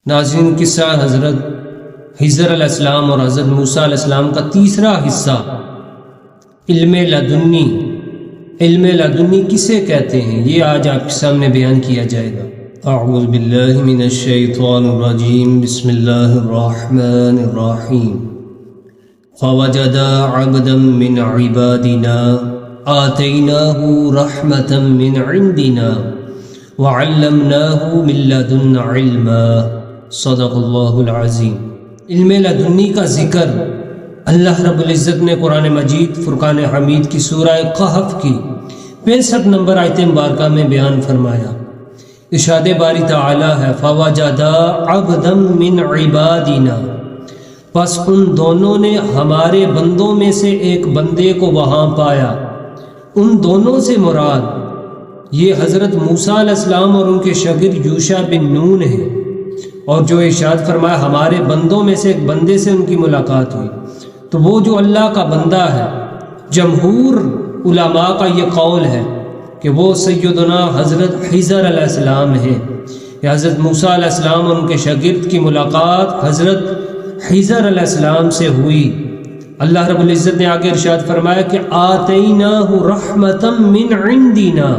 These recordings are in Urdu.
ناظرین، قصہ حضرت خضر علیہ السلام اور حضرت موسیٰ علیہ السلام کا تیسرا حصہ علم لدنی۔ علم لدنی کسے کہتے ہیں، یہ آج آپ کے سامنے بیان کیا جائے گا۔ اعوذ باللہ من الشیطان الرجیم، بسم اللہ الرحمن الرحیم۔ فوجدا عبدا من عبادنا آتیناہ رحمتا من عندنا وعلمناہ من لدن علما، صدق اللہ العظیم۔ علم لدنی کا ذکر اللہ رب العزت نے قرآن مجید فرقان حمید کی سورہ کہف کی 65 نمبر آیت مبارکہ میں بیان فرمایا۔ ارشاد باری تعالی ہے، فوجدا عبدا من عبادنا، پس ان دونوں نے ہمارے بندوں میں سے ایک بندے کو وہاں پایا۔ ان دونوں سے مراد یہ حضرت موسیٰ علیہ السلام اور ان کے شاگرد یوشع بن نون ہے، اور جو ارشاد فرمایا ہمارے بندوں میں سے ایک بندے سے ان کی ملاقات ہوئی، تو وہ جو اللہ کا بندہ ہے، جمہور علماء کا یہ قول ہے کہ وہ سیدنا حضرت خضر علیہ السلام ہیں۔ یا حضرت موسیٰ علیہ السلام اور ان کے شاگرد کی ملاقات حضرت خضر علیہ السلام سے ہوئی۔ اللہ رب العزت نے آگے ارشاد فرمایا کہ آتیناہ رحمتا من عندنا،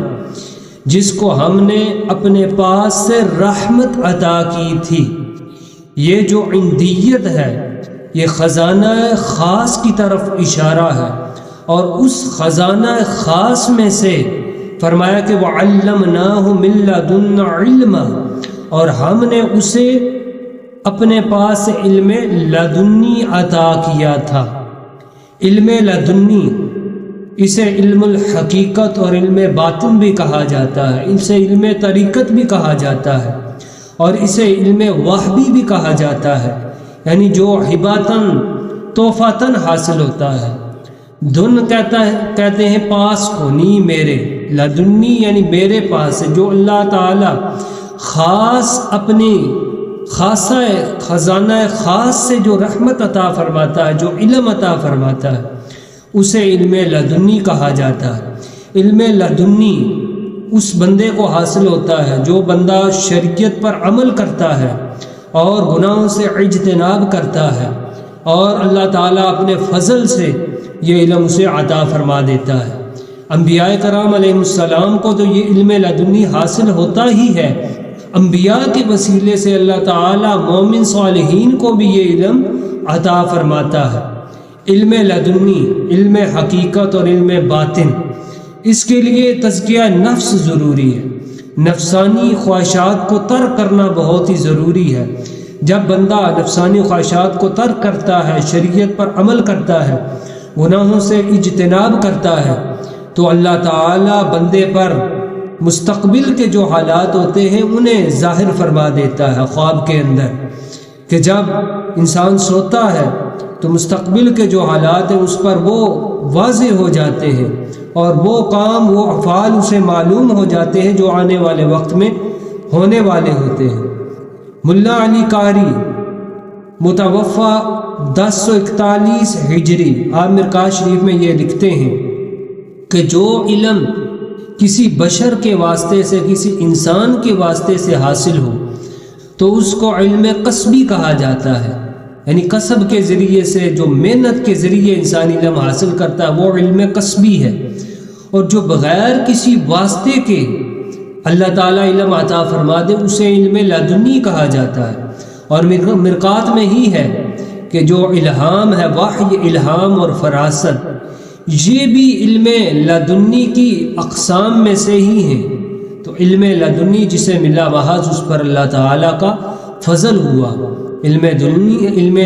جس کو ہم نے اپنے پاس سے رحمت عطا کی تھی۔ یہ جو عندیت ہے یہ خزانہ خاص کی طرف اشارہ ہے، اور اس خزانہ خاص میں سے فرمایا کہ وَعَلَّمْنَاهُ مِن لَّدُنَّا عِلْمًا، اور ہم نے اسے اپنے پاس علم لدنی عطا کیا تھا۔ علم لدنی اسے علم الحقیقت اور علم باطن بھی کہا جاتا ہے، اسے علم طریقت بھی کہا جاتا ہے، اور اسے علم وحبی بھی کہا جاتا ہے، یعنی جو ہباتاً تحفاتاً حاصل ہوتا ہے۔ دن کہتے ہیں پاس کو، نی میرے، لدنی یعنی میرے پاس ہے، جو اللہ تعالی خاص اپنی خاصہ خزانہ خاص سے جو رحمت عطا فرماتا ہے، جو علم عطا فرماتا ہے، اسے علم لدنی کہا جاتا ہے۔ علم لدنی اس بندے کو حاصل ہوتا ہے جو بندہ شریعت پر عمل کرتا ہے اور گناہوں سے اجتناب کرتا ہے، اور اللہ تعالیٰ اپنے فضل سے یہ علم اسے عطا فرما دیتا ہے۔ انبیاء کرام علیہ السلام کو تو یہ علم لدنی حاصل ہوتا ہی ہے، انبیاء کے وسیلے سے اللہ تعالیٰ مومن صالحین کو بھی یہ علم عطا فرماتا ہے۔ علم لدنی، علم حقیقت اور علم باطن، اس کے لیے تزکیہ نفس ضروری ہے، نفسانی خواہشات کو ترک کرنا بہت ہی ضروری ہے۔ جب بندہ نفسانی خواہشات کو ترک کرتا ہے، شریعت پر عمل کرتا ہے، گناہوں سے اجتناب کرتا ہے، تو اللہ تعالیٰ بندے پر مستقبل کے جو حالات ہوتے ہیں انہیں ظاہر فرما دیتا ہے خواب کے اندر، کہ جب انسان سوتا ہے تو مستقبل کے جو حالات ہیں اس پر وہ واضح ہو جاتے ہیں، اور وہ کام، وہ افعال اسے معلوم ہو جاتے ہیں جو آنے والے وقت میں ہونے والے ہوتے ہیں۔ ملا علی قاری متوفی 1041 ہجری، آپ مرکات شریف میں یہ لکھتے ہیں کہ جو علم کسی بشر کے واسطے سے، کسی انسان کے واسطے سے حاصل ہو تو اس کو علم کسبی کہا جاتا ہے، یعنی کسب کے ذریعے سے، جو محنت کے ذریعے انسان علم حاصل کرتا ہے وہ علم کسبی ہے۔ اور جو بغیر کسی واسطے کے اللہ تعالیٰ علم عطا فرما دے اسے علم لدنی کہا جاتا ہے۔ اور مرکات میں ہی ہے کہ جو الہام ہے، وحی، الہام اور فراست، یہ بھی علم لدنی کی اقسام میں سے ہی ہیں۔ تو علم لدنی جسے ملا محض اس پر اللہ تعالیٰ کا فضل ہوا۔ علم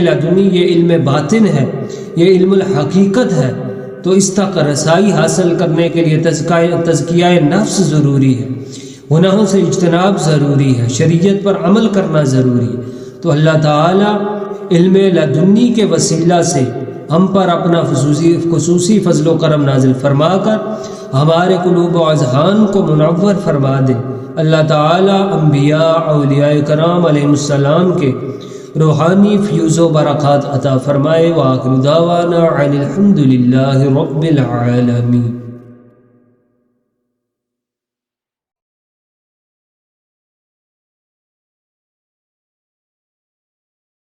لدنی یہ علم باطن ہے، یہ علم الحقیقت ہے، تو اس تک رسائی حاصل کرنے کے لیے تزکیہ نفس ضروری ہے، گناہوں سے اجتناب ضروری ہے، شریعت پر عمل کرنا ضروری ہے۔ تو اللہ تعالیٰ علم لدنی کے وسیلہ سے ہم پر اپنا خصوصی فضل و کرم نازل فرما کر ہمارے قلوب و اذہان کو منور فرما دے۔ اللہ تعالیٰ انبیاء، اولیاء کرام علیہ السلام کے روحانی فیوز و برکات عطا فرمائے۔ وآخر دعوانا عن الحمد للہ رب العالمین۔